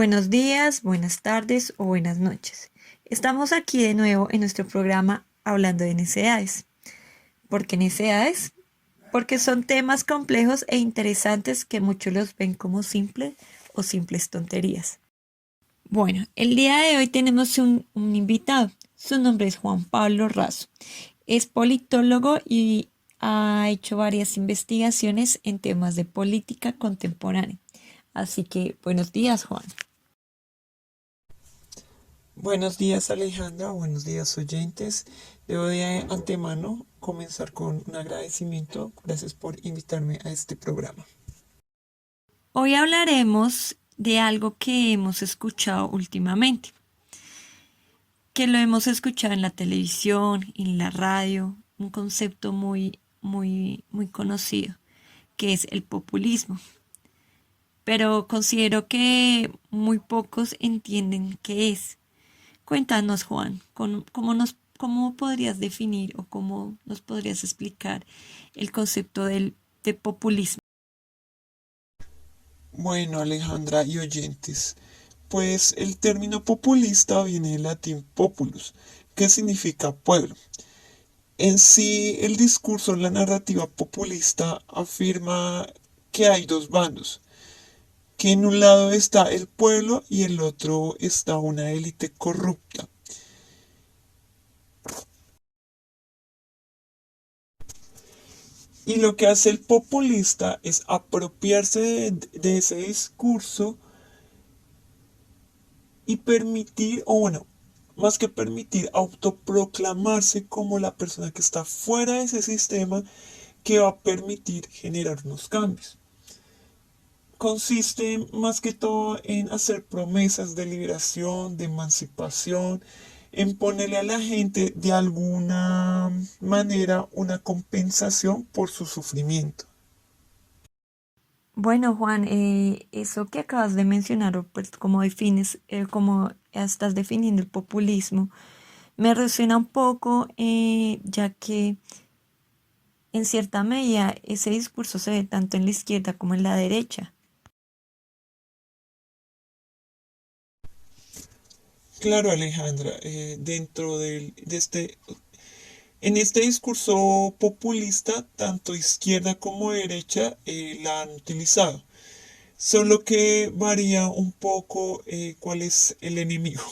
Buenos días, buenas tardes o buenas noches. Estamos aquí de nuevo en nuestro programa hablando de necesidades. ¿Por qué necesidades? Porque son temas complejos e interesantes que muchos los ven como simples o simples tonterías. Bueno, el día de hoy tenemos un invitado. Su nombre es Juan Pablo Razo. Es politólogo y ha hecho varias investigaciones en temas de política contemporánea. Así que buenos días, Juan. Buenos días Alejandra, buenos días oyentes. Debo de antemano comenzar con un agradecimiento. Gracias por invitarme a este programa. Hoy hablaremos de algo que hemos escuchado últimamente, que lo hemos escuchado en la televisión, en la radio, un concepto muy conocido, que es el populismo. Pero considero que muy pocos entienden qué es. Cuéntanos, Juan, cómo podrías definir o cómo nos podrías explicar el concepto de populismo? Bueno, Alejandra y oyentes, pues el término populista viene del latín populus, que significa pueblo. En sí, el discurso, la narrativa populista afirma que hay dos bandos, que en un lado está el pueblo y en el otro está una élite corrupta. Y lo que hace el populista es apropiarse de ese discurso y permitir, o bueno, más que permitir, autoproclamarse como la persona que está fuera de ese sistema que va a permitir generar unos cambios. Consiste más que todo en hacer promesas de liberación, de emancipación, en ponerle a la gente de alguna manera una compensación por su sufrimiento. Bueno, Juan, eso que acabas de mencionar, o pues cómo defines, cómo estás definiendo el populismo, me resuena un poco, ya que en cierta medida ese discurso se ve tanto en la izquierda como en la derecha. Claro, Alejandra, en este discurso populista, tanto izquierda como derecha la han utilizado, solo que varía un poco cuál es el enemigo,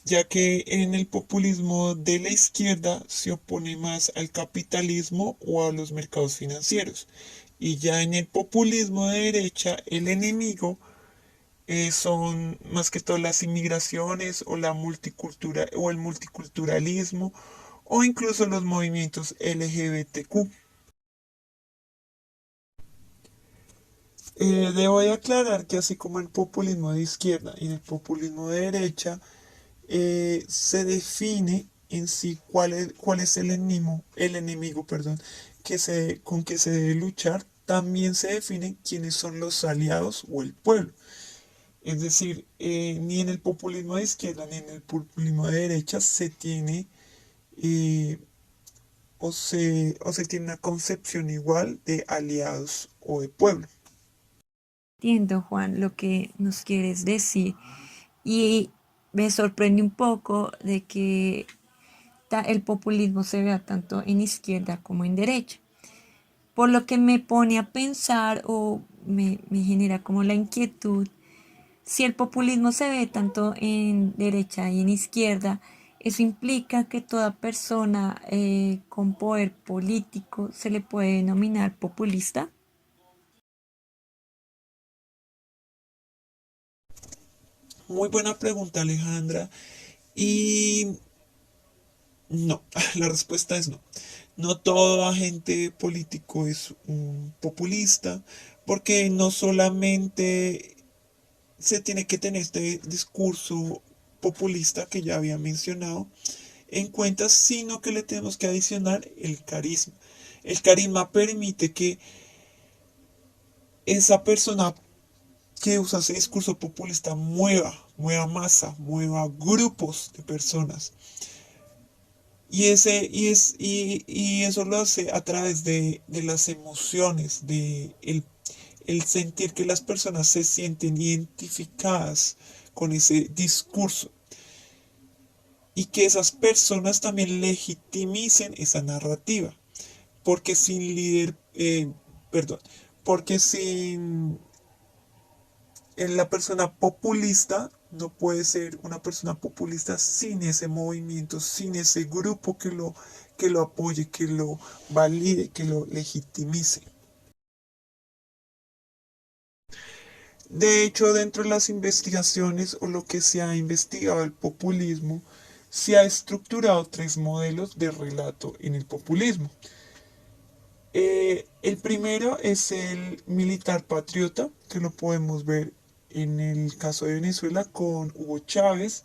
ya que en el populismo de la izquierda se opone más al capitalismo o a los mercados financieros, y ya en el populismo de derecha el enemigo son más que todo las inmigraciones o la multicultura o el multiculturalismo o incluso los movimientos LGBTQ. Debo de aclarar que así como el populismo de izquierda y el populismo de derecha, se define en sí cuál es el enemigo, perdón, con que se debe luchar, también se define quiénes son los aliados o el pueblo. Es decir, ni en el populismo de izquierda ni en el populismo de derecha se tiene eh, o se tiene una concepción igual de aliados o de pueblo. Entiendo, Juan, lo que nos quieres decir y me sorprende un poco de que el populismo se vea tanto en izquierda como en derecha. Por lo que me pone a pensar o me genera como la inquietud, si el populismo se ve tanto en derecha y en izquierda, eso implica que toda persona con poder político se le puede denominar populista. Muy buena pregunta, Alejandra. Y no, la respuesta es no. No todo agente político es un populista, porque no solamente se tiene que tener este discurso populista que ya había mencionado en cuenta, sino que le tenemos que adicionar el carisma. El carisma permite que esa persona que usa ese discurso populista mueva masa, mueva grupos de personas. Y eso lo hace a través de las emociones, de el sentir que las personas se sienten identificadas con ese discurso y que esas personas también legitimicen esa narrativa, porque sin líder, perdón, porque sin la persona populista no puede ser una persona populista sin ese movimiento, sin ese grupo que lo apoye, que lo valide, que lo legitimice. De hecho, dentro de las investigaciones o lo que se ha investigado el populismo, se ha estructurado tres modelos de relato en el populismo. El primero es el militar patriota, que lo podemos ver en el caso de Venezuela con Hugo Chávez.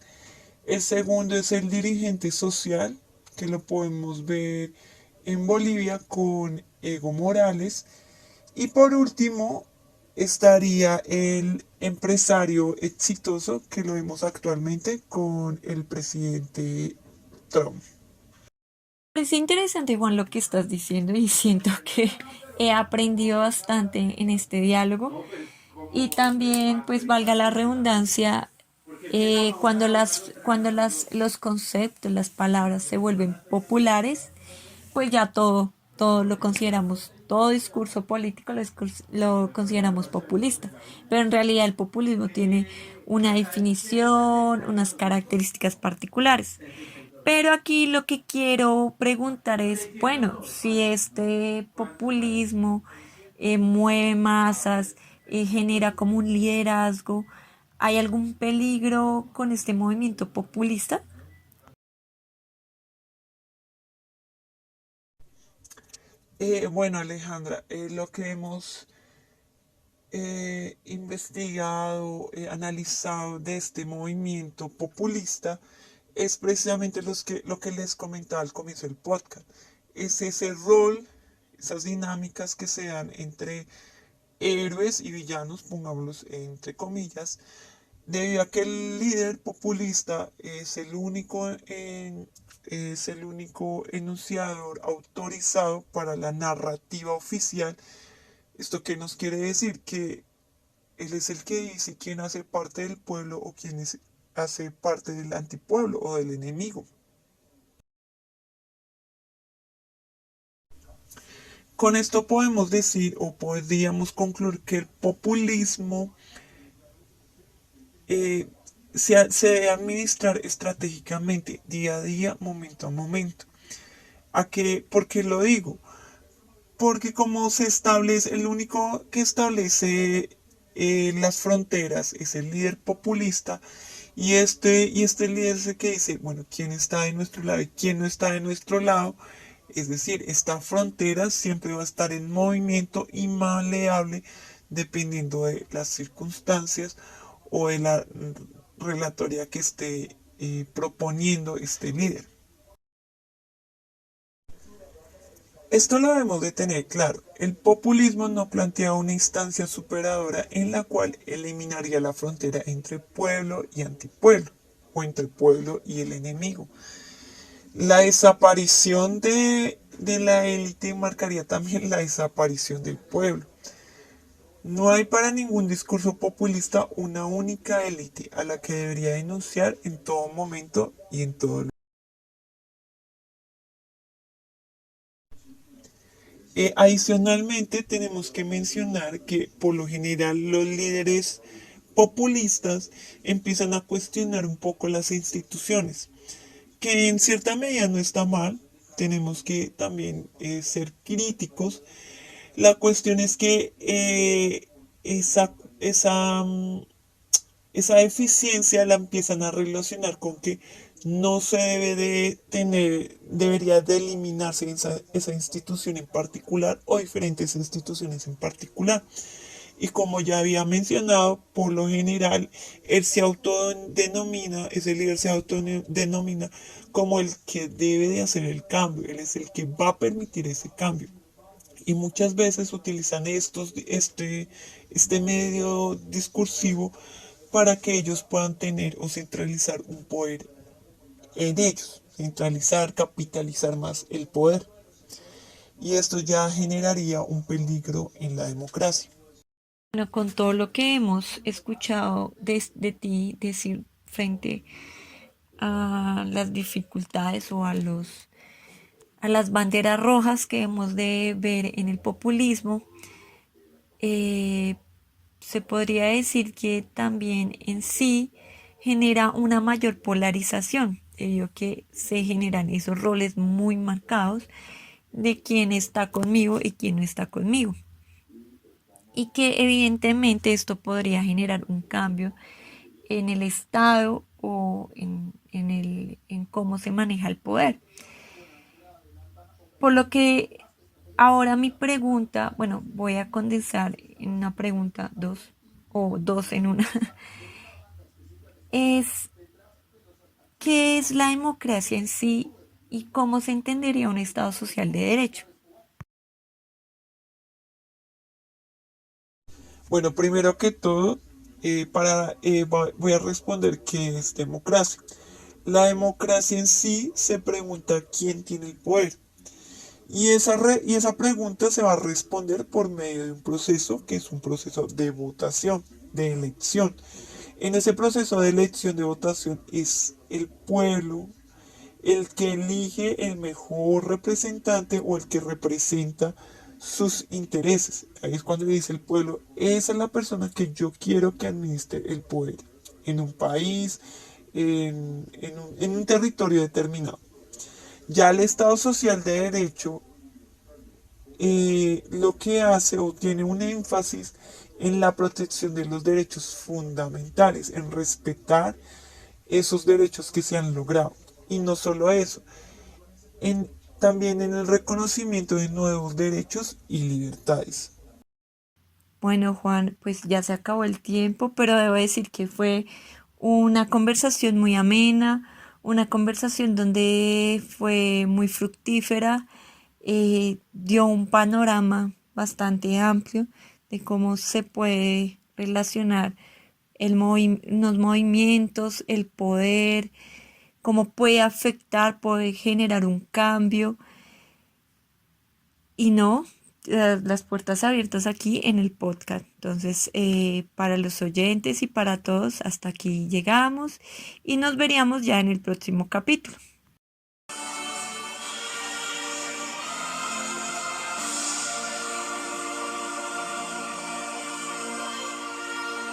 El segundo es el dirigente social, que lo podemos ver en Bolivia con Evo Morales. Y por último, estaría el empresario exitoso, que lo vemos actualmente con el presidente Trump. Es interesante, Juan, lo que estás diciendo y siento que he aprendido bastante en este diálogo y también, pues valga la redundancia, los conceptos, las palabras se vuelven populares, pues ya todo lo consideramos, todo discurso político lo consideramos populista. Pero en realidad el populismo tiene una definición, unas características particulares. Pero aquí lo que quiero preguntar es, bueno, si este populismo mueve masas, genera como un liderazgo, ¿hay algún peligro con este movimiento populista? Bueno, Alejandra, lo que hemos investigado, analizado de este movimiento populista es precisamente lo que les comentaba al comienzo del podcast. Es ese rol, esas dinámicas que se dan entre héroes y villanos, pongámoslos entre comillas, debido a que el líder populista es el único enunciador autorizado para la narrativa oficial. ¿Esto qué nos quiere decir? Que él es el que dice quién hace parte del pueblo o hace parte del antipueblo o del enemigo. Con esto podemos decir o podríamos concluir que el populismo eh, se debe administrar estratégicamente, día a día, momento a momento. ¿Por qué lo digo? Porque como se establece, el único que establece las fronteras es el líder populista y este líder es el que dice, bueno, quién está de nuestro lado y quién no está de nuestro lado. Es decir, esta frontera siempre va a estar en movimiento y maleable dependiendo de las circunstancias o de la relatoria que esté proponiendo este líder. Esto lo debemos de tener claro. El populismo no plantea una instancia superadora en la cual eliminaría la frontera entre pueblo y antipueblo, o entre pueblo y el enemigo. La desaparición de la élite marcaría también la desaparición del pueblo. No hay para ningún discurso populista una única élite a la que debería denunciar en todo momento y en todo lugar. Adicionalmente, tenemos que mencionar que por lo general los líderes populistas empiezan a cuestionar un poco las instituciones, que en cierta medida no está mal, tenemos que también ser críticos. La cuestión es que esa eficiencia la empiezan a relacionar con que no se debe de tener, debería de eliminarse esa institución en particular o diferentes instituciones en particular. Y como ya había mencionado, por lo general, ese líder se autodenomina como el que debe de hacer el cambio, él es el que va a permitir ese cambio. Y muchas veces utilizan este medio discursivo para que ellos puedan tener o centralizar un poder en ellos, centralizar, capitalizar más el poder. Y esto ya generaría un peligro en la democracia. Bueno, con todo lo que hemos escuchado de ti decir frente a las dificultades o a las banderas rojas que hemos de ver en el populismo, eh, se podría decir que también en sí genera una mayor polarización, debido a que se generan esos roles muy marcados de quién está conmigo y quién no está conmigo. Y que evidentemente esto podría generar un cambio en el Estado o en cómo se maneja el poder. Por lo que ahora mi pregunta, bueno, voy a condensar en una pregunta dos o dos en una, es ¿qué es la democracia en sí y cómo se entendería un Estado social de derecho? Bueno, primero que todo, voy a responder qué es democracia. La democracia en sí se pregunta quién tiene el poder. Y esa pregunta se va a responder por medio de un proceso que es un proceso de votación, de elección. En ese proceso de elección de votación es el pueblo el que elige el mejor representante o el que representa sus intereses. Ahí es cuando dice el pueblo, esa es la persona que yo quiero que administre el poder en un país, en un territorio determinado. Ya el Estado Social de Derecho lo que hace o tiene un énfasis en la protección de los derechos fundamentales, en respetar esos derechos que se han logrado. Y no solo eso, en, también en el reconocimiento de nuevos derechos y libertades. Bueno, Juan, pues ya se acabó el tiempo, pero debo decir que fue una conversación muy amena, una conversación donde fue muy fructífera, dio un panorama bastante amplio de cómo se puede relacionar los movimientos, el poder, cómo puede afectar, puede generar un cambio y no, las puertas abiertas aquí en el podcast. Entonces, para los oyentes y para todos, hasta aquí llegamos y nos veríamos ya en el próximo capítulo.